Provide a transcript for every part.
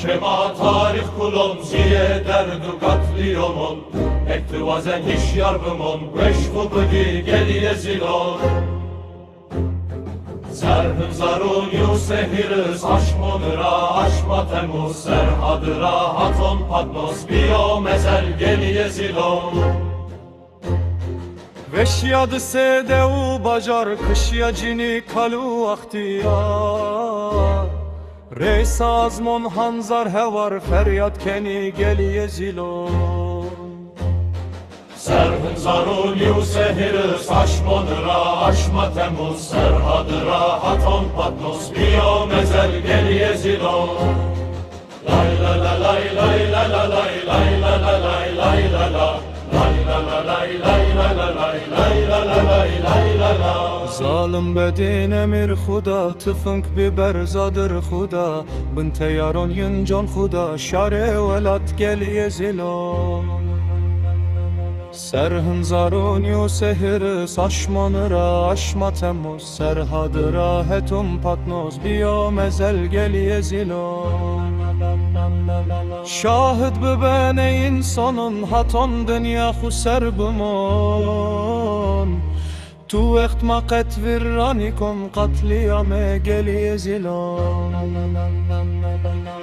شما tarih kulon ziye derdu katliyomun Ekti vazen hiç yarbımon Veş fıbıdi geliye zilon Serhim zarun yu sehiriz Aşmonıra aşma temuz Serhadıra haton patnos Biyo mezel geliye zilon Veşyadı sedeu bacar Kışya cini kalu ahtiyar Reis azmon hanzar hevar Feryat keni geliye zilon Serhim zarun yu sehiriz Aşmonıra aşma temuz Serhadıra haton patnos Biyo mezel geliye zilon Lay la la lay lay la la lay lay la la lay lay la la Lay la la lay lay la la lay lay la la lay lay la la Zalim bedin emir Khuda Tıfınk biber zadır Khuda Binte yaron yuncan Khuda Şare velat geliye zilon Serhın zarun yu sehiris Aşmanıra aşma temuz Serhadıra hetum patnoz Biyo mezel geliye zilon Şahid bibene insanın Haton dünya huser bumon Tu echt maqet virranikum Katliyame geliye zilon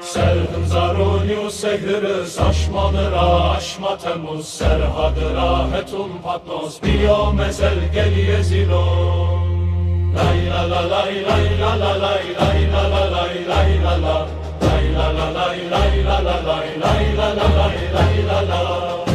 Serhim zarun yu sehiriz Aşmanıra aşma temuz Serhadıra hetum patnos Biyo mezel geliye zilon Lay la la lay lay la la lay lay la la lay lay la la Lay la la lay lay la la lay lay la la lay lay la la